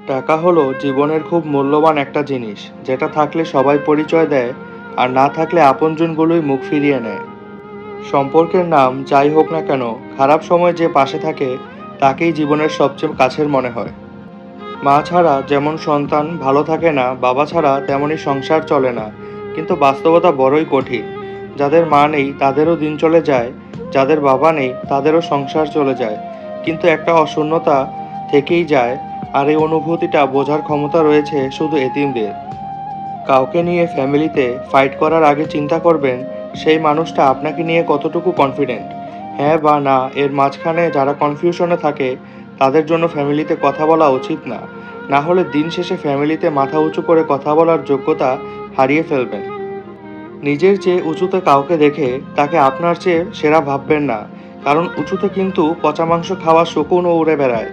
টাকা হলো জীবনের খুব মূল্যবান একটা জিনিস, যেটা থাকলে সবাই পরিচয় দেয়, আর না থাকলে আপনজনগুলোই মুখ ফিরিয়ে নেয়। সম্পর্কের নাম যাই হোক না কেন, খারাপ সময় যে পাশে থাকে তাকেই জীবনের সবচেয়ে কাছের মনে হয়। মা ছাড়া যেমন সন্তান ভালো থাকে না, বাবা ছাড়া তেমনই সংসার চলে না। কিন্তু বাস্তবতা বড়ই কঠিন। যাদের মা নেই তাদেরও দিন চলে যায়, যাদের বাবা নেই তাদেরও সংসার চলে যায়। কিন্তু একটা অশূন্যতা থেকেই যায়, আর এই অনুভূতিটা বোঝার ক্ষমতা রয়েছে শুধু এতিমদের। কাউকে নিয়ে ফ্যামিলিতে ফাইট করার আগে চিন্তা করবেন সেই মানুষটা আপনাকে নিয়ে কতটুকু কনফিডেন্ট। হ্যাঁ বা না এর মাঝখানে যারা কনফিউশনে থাকে তাদের জন্য ফ্যামিলিতে কথা বলা উচিত না। না হলে দিন শেষে ফ্যামিলিতে মাথা উঁচু করে কথা বলার যোগ্যতা হারিয়ে ফেলবেন। নিজের চেয়ে উঁচুতে কাউকে দেখে তাকে আপনার চেয়ে সেরা ভাববেন না, কারণ উঁচুতে কিন্তু পচা মাংস খাওয়া শকুনও উড়ে বেড়ায়।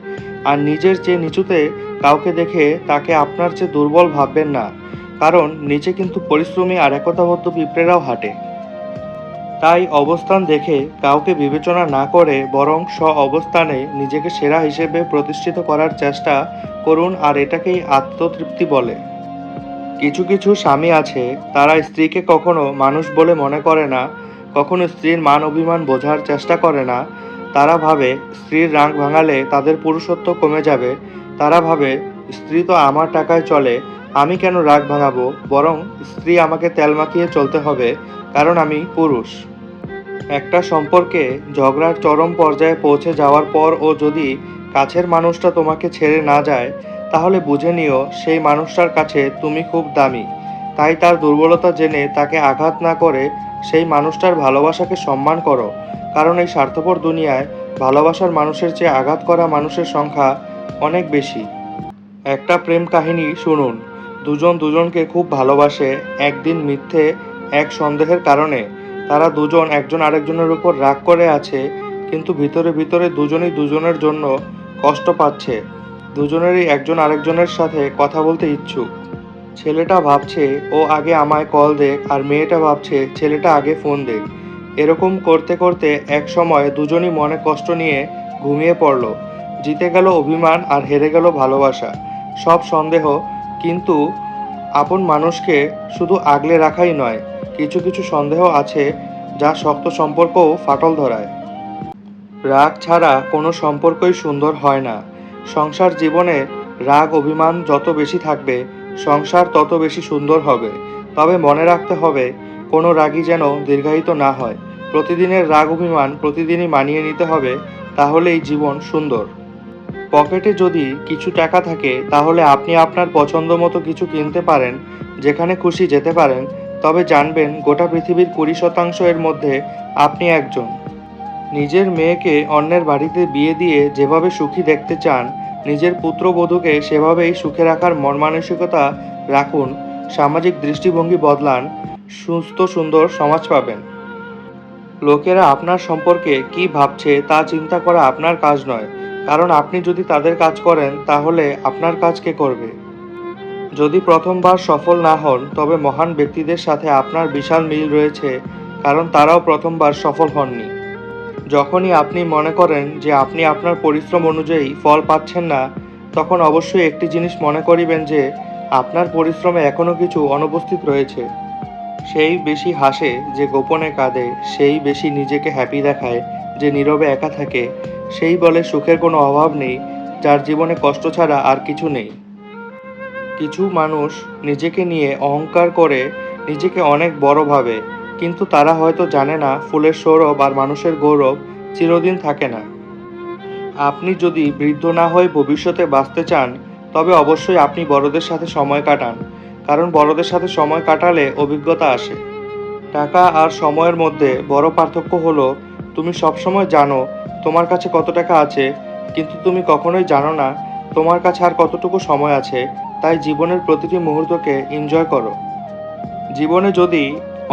আর নিজের চেয়ে নিচুতে কাউকে দেখে তাকে আপনার চেয়ে দুর্বল ভাববেন না, কারণ নিচে কিন্তু পরিশ্রমী আর একতাবদ্ধ পিঁপড়েরাও হাঁটে। তাই অবস্থান দেখে কাউকে বিবেচনা না করে বরং স্ব অবস্থানে নিজেকে সেরা হিসেবে প্রতিষ্ঠিত করার চেষ্টা করুন, আর এটাকেই আত্মতৃপ্তি বলে। কিছু কিছু স্বামী আছে, তারা স্ত্রীকে কখনো মানুষ বলে মনে করে না, কখনো স্ত্রীর মান অভিমান বোঝার চেষ্টা করে না। তারা ভাবে স্ত্রীর রাগ ভাঙালে তাদের পুরুষত্ব কমে যাবে। তারা ভাবে স্ত্রী তো আমার টাকায় চলে, আমি কেন রাগ ভাঙাবো, বরং স্ত্রী আমাকে তেল মাখিয়ে চলতে হবে, কারণ আমি পুরুষ। একটা সম্পর্কে ঝগড়ার চরম পর্যায়ে পৌঁছে যাওয়ার পর ও যদি কাছের মানুষটা তোমাকে ছেড়ে না যায়, তাহলে বুঝে নিও সেই মানুষটার কাছে তুমি খুব দামি। তাই তার দুর্বলতা জেনে তাকে আঘাত না করে সেই মানুষটার ভালোবাসাকে সম্মান করো, কারণ এই স্বার্থপর দুনিয়ায় ভালোবাসার মানুষের চেয়ে আঘাত করা মানুষের সংখ্যা অনেক বেশি। একটা প্রেম কাহিনী শুনুন। দুজন দুজনকে খুব ভালোবাসে। একদিন মিথ্যে এক সন্দেহের কারণে তারা দুজন একজন আরেকজনের উপর রাগ করে আছে, কিন্তু ভিতরে ভিতরে দুজনই দুজনের জন্য কষ্ট পাচ্ছে। দুজনেরই একজন আরেকজনের সাথে কথা বলতে ইচ্ছুক। ছেলেটা ভাবছে ও আগে আমায় কল দেক, আর মেয়েটা ভাবছে ছেলেটা আগে ফোন দেক। এরকম করতে করতে এক সময় দুজনই মনে কষ্ট নিয়ে ঘুমিয়ে পড়ল। জিতে গেল অভিমান আর হেরে গেল ভালোবাসা। সব সন্দেহ, কিন্তু আপন মানুষকে শুধু আগলে রাখাই নয়, কিছু কিছু সন্দেহ আছে যা শক্ত সম্পর্কও ফাটল ধরায়। রাগ ছাড়া কোনো সম্পর্কই সুন্দর হয় না। সংসার জীবনে রাগ অভিমান যত বেশি থাকবে, সংসার তত বেশি সুন্দর হবে। তবে মনে রাখতে হবে কোনো রাগই যেন দীর্ঘায়িত না হয়। প্রতিদিনের রাগ অভিমান প্রতিদিনই মানিয়ে নিতে হবে, তাহলেই জীবন সুন্দর। পকেটে যদি কিছু টাকা থাকে তাহলে আপনি আপনার পছন্দ মতো কিছু কিনতে পারেন, যেখানে খুশি যেতে পারেন। তবে জানবেন গোটা পৃথিবীর 20% এর মধ্যে আপনি একজন। নিজের মেয়েকে অন্যের বাড়িতে বিয়ে দিয়ে যেভাবে সুখী দেখতে চান, নিজের পুত্রবধূকে সেভাবেই সুখে রাখার মন মানসিকতা রাখুন। সামাজিক দৃষ্টিভঙ্গি বদলান, সুস্থ সুন্দর সমাজ পাবেন। লোকেরা আপনার সম্পর্কে কি ভাবছে তা চিন্তা করা আপনার কাজ নয়, কারণ আপনি যদি তাদের কাজ করেন তাহলে আপনার কাজ কে করবে? যদি প্রথমবার সফল না হন, তবে মহান ব্যক্তিদের সাথে আপনার বিশাল মিল রয়েছে, কারণ তারাও প্রথমবার সফল হননি। যখনই আপনি মনে করেন যে আপনি আপনার পরিশ্রম অনুযায়ী ফল পাচ্ছেন না, তখন অবশ্যই একটি জিনিস মনে করিবেন যে আপনার পরিশ্রমে এখনও কিছু অনুপস্থিত রয়েছে। সেই বেশি হাসে যে গোপনে কাঁদে, সেই বেশি নিজেকে হ্যাপি দেখায় যে নীরবে একা থাকে। সেই বলে সুখের কোনো অভাব নেই, যার জীবনে কষ্ট ছাড়া আর কিছু নেই। কিছু মানুষ নিজেকে নিয়ে অহংকার করে, নিজেকে অনেক বড় ভাবে, কিন্তু তারা হয়তো জানে না ফুলের সৌরভ আর মানুষের গৌরব চিরদিন থাকে না। আপনি যদি বৃদ্ধ না হয়ে ভবিষ্যতে বাঁচতে চান, তবে অবশ্যই আপনি বড়দের সাথে সময় কাটান, কারণ বড়দের সাথে সময় কাটালে অভিজ্ঞতা আসে। টাকা আর সময়ের মধ্যে বড় পার্থক্য হলো তুমি সবসময় জানো তোমার কাছে কত টাকা আছে, কিন্তু তুমি কখনোই জানো না তোমার কাছে আর কতটুকু সময় আছে। তাই জীবনের প্রতিটি মুহূর্তকে এনজয় করো। জীবনে যদি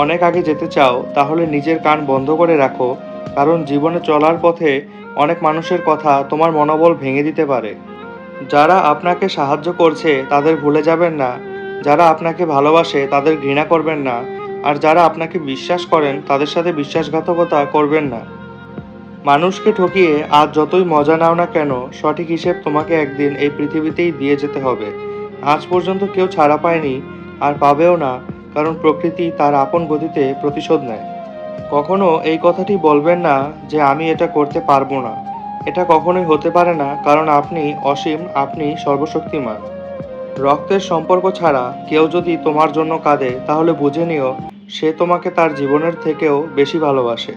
অনেক আগে যেতে চাও তাহলে নিজের কান বন্ধ করে রাখো, কারণ জীবনে চলার পথে অনেক মানুষের কথা তোমার মনোবল ভেঙে দিতে পারে। যারা আপনাকে সাহায্য করছে তাদের ভুলে যাবেন না, যারা আপনাকে ভালোবাসে তাদের ঘৃণা করবেন না, আর যারা আপনাকে বিশ্বাস করেন তাদের সাথে বিশ্বাসঘাতকতা করবেন না। মানুষকে ঠকিয়ে আজ যতই মজা নাও না কেন, সঠিক হিসেব তোমাকে একদিন এই পৃথিবীতেই দিয়ে যেতে হবে। আজ পর্যন্ত কেউ ছাড়া পায়নি, আর পাবেও না, কারণ প্রকৃতি তার আপন গতিতে প্রতিশোধ নেয়। কখনো এই কথাটি বলবেন না যে আমি এটা করতে পারবো না। এটা কখনোই হতে পারে না, কারণ আপনি অসীম, আপনি সর্বশক্তিমান। রক্তের সম্পর্ক ছাড়া কেউ যদি তোমার জন্য কাঁদে, তাহলে বুঝে নিও সে তোমাকে তার জীবনের থেকেও বেশি ভালোবাসে।